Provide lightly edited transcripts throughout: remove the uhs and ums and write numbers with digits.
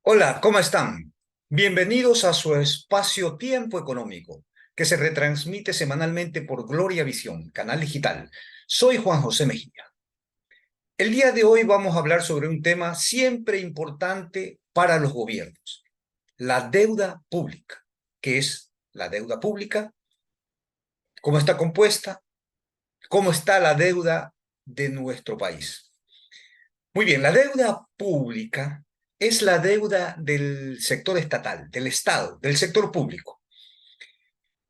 Hola, ¿cómo están? Bienvenidos a su espacio Tiempo Económico, que se retransmite semanalmente por Gloria Visión, canal digital. Soy Juan José Mejía. El día de hoy vamos a hablar sobre un tema siempre importante para los gobiernos, la deuda pública. ¿Qué es la deuda pública? ¿Cómo está compuesta? ¿Cómo está la deuda de nuestro país? Muy bien, la deuda pública es la deuda del sector estatal, del Estado, del sector público.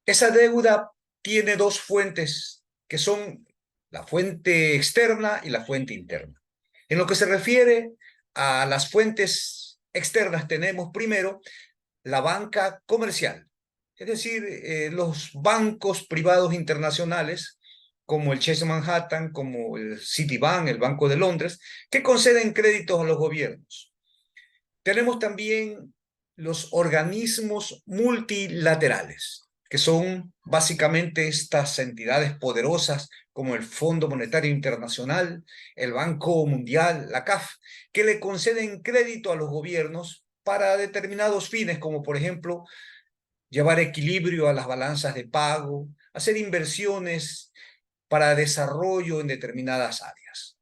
Esa deuda tiene dos fuentes, que son la fuente externa y la fuente interna. En lo que se refiere a las fuentes externas, tenemos primero la banca comercial, es decir, los bancos privados internacionales, como el Chase Manhattan, como el Citibank, el Banco de Londres, que conceden créditos a los gobiernos. Tenemos también los organismos multilaterales, que son básicamente estas entidades poderosas como el Fondo Monetario Internacional, el Banco Mundial, la CAF, que le conceden crédito a los gobiernos para determinados fines, como por ejemplo llevar equilibrio a las balanzas de pago, hacer inversiones para desarrollo en determinadas áreas.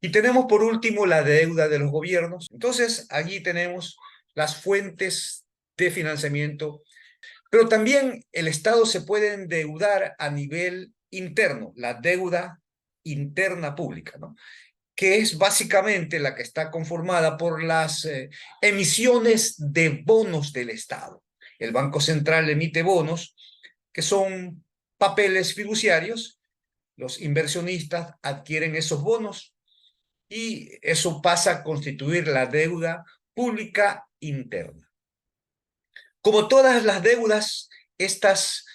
Y tenemos por último la deuda de los gobiernos. Entonces, allí tenemos las fuentes de financiamiento, pero también el Estado se puede endeudar a nivel interno, la deuda interna pública, ¿no? Que es básicamente la que está conformada por las emisiones de bonos del Estado. El Banco Central emite bonos que son papeles fiduciarios, los inversionistas adquieren esos bonos y eso pasa a constituir la deuda pública interna. Como todas las deudas, estas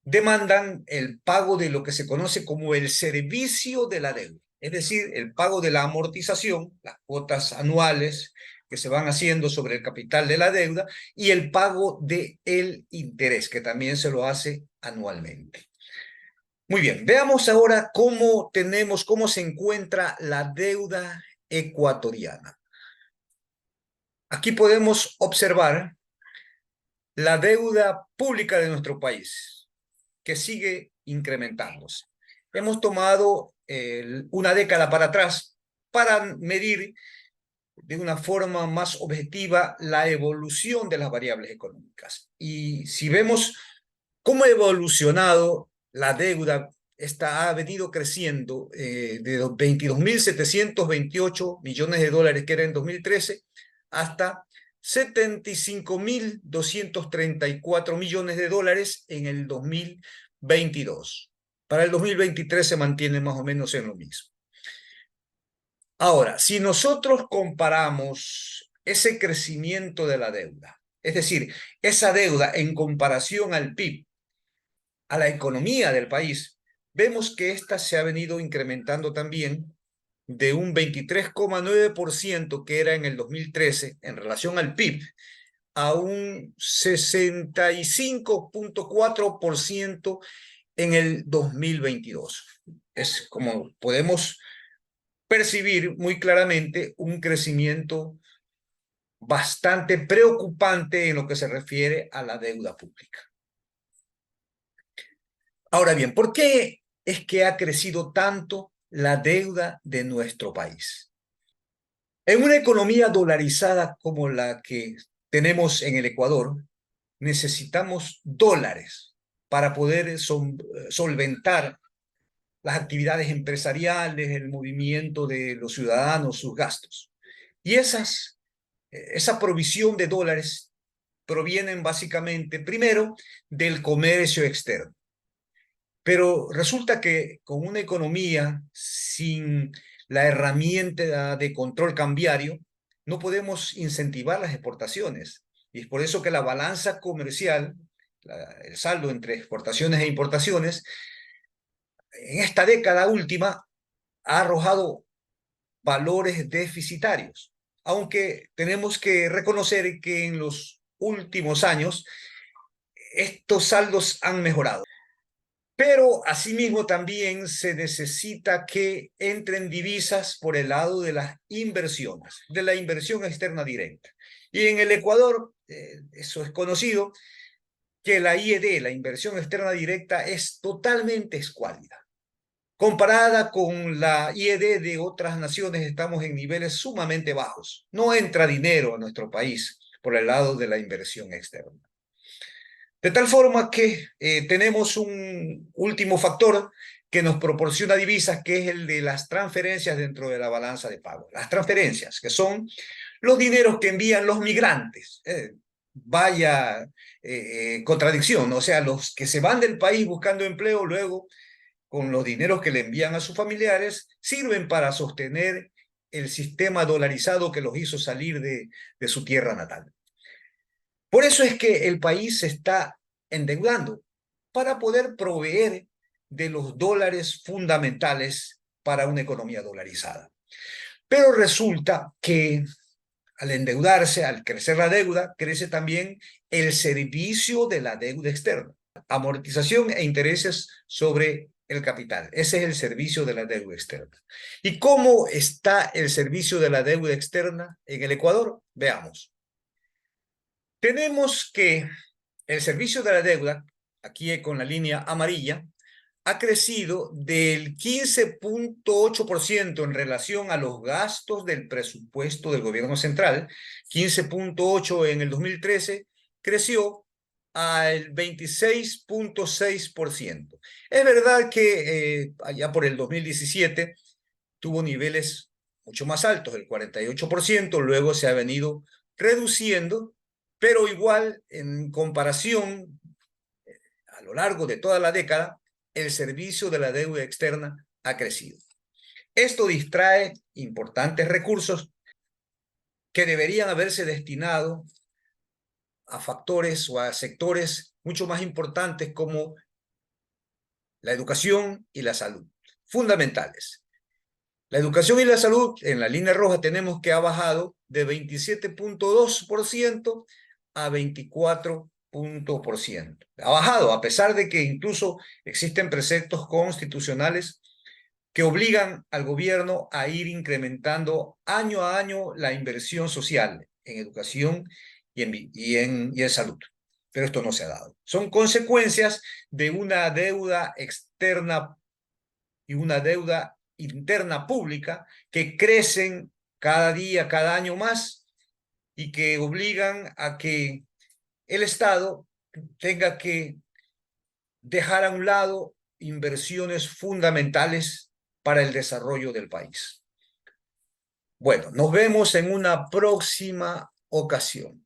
demandan el pago de lo que se conoce como el servicio de la deuda, es decir, el pago de la amortización, las cuotas anuales que se van haciendo sobre el capital de la deuda y el pago del interés, que también se lo hace anualmente. Muy bien, veamos ahora cómo se encuentra la deuda ecuatoriana. Aquí podemos observar la deuda pública de nuestro país, que sigue incrementándose. Hemos tomado una década para atrás para medir de una forma más objetiva la evolución de las variables económicas. Y si vemos cómo ha evolucionado la deuda, esta ha venido creciendo de 22.728 millones de dólares que era en 2013 hasta 75.234 millones de dólares en el 2022. Para el 2023 se mantiene más o menos en lo mismo. Ahora, si nosotros comparamos ese crecimiento de la deuda, es decir, esa deuda en comparación al PIB, a la economía del país, vemos que ésta se ha venido incrementando también de un 23,9% que era en el 2013 en relación al PIB a un 65,4% en el 2022. Es como podemos percibir muy claramente un crecimiento bastante preocupante en lo que se refiere a la deuda pública. Ahora bien, ¿por qué es que ha crecido tanto la deuda de nuestro país? En una economía dolarizada como la que tenemos en el Ecuador, necesitamos dólares para poder solventar las actividades empresariales, el movimiento de los ciudadanos, sus gastos. Y esa provisión de dólares provienen básicamente, primero, del comercio externo. Pero resulta que con una economía sin la herramienta de control cambiario, no podemos incentivar las exportaciones. Y es por eso que la balanza comercial, el saldo entre exportaciones e importaciones, en esta década última ha arrojado valores deficitarios. Aunque tenemos que reconocer que en los últimos años estos saldos han mejorado. Pero asimismo también se necesita que entren divisas por el lado de las inversiones, de la inversión externa directa. Y en el Ecuador, eso es conocido, que la IED, la inversión externa directa, es totalmente escuálida. Comparada con la IED de otras naciones, estamos en niveles sumamente bajos. No entra dinero a nuestro país por el lado de la inversión externa. De tal forma que tenemos un último factor que nos proporciona divisas, que es el de las transferencias dentro de la balanza de pago. Las transferencias, que son los dineros que envían los migrantes. Vaya contradicción, ¿no? O sea, los que se van del país buscando empleo, luego con los dineros que le envían a sus familiares, sirven para sostener el sistema dolarizado que los hizo salir de su tierra natal. Por eso es que el país se está endeudando para poder proveer de los dólares fundamentales para una economía dolarizada. Pero resulta que al endeudarse, al crecer la deuda, crece también el servicio de la deuda externa, amortización e intereses sobre el capital. Ese es el servicio de la deuda externa. ¿Y cómo está el servicio de la deuda externa en el Ecuador? Veamos. Tenemos que el servicio de la deuda, aquí con la línea amarilla, ha crecido del 15.8% en relación a los gastos del presupuesto del gobierno central. 15.8 en el 2013, creció al 26.6%. Es verdad que allá por el 2017 tuvo niveles mucho más altos, el 48%, luego se ha venido reduciendo, pero igual en comparación a lo largo de toda la década, el servicio de la deuda externa ha crecido. Esto distrae importantes recursos que deberían haberse destinado a factores o a sectores mucho más importantes como la educación y la salud, fundamentales. La educación y la salud, en la línea roja tenemos que ha bajado de 27.2% a 24%. Ha bajado, a pesar de que incluso existen preceptos constitucionales que obligan al gobierno a ir incrementando año a año la inversión social en educación y en salud. Pero esto no se ha dado. Son consecuencias de una deuda externa y una deuda interna pública que crecen cada día, cada año más y que obligan a que el Estado tenga que dejar a un lado inversiones fundamentales para el desarrollo del país. Bueno, nos vemos en una próxima ocasión.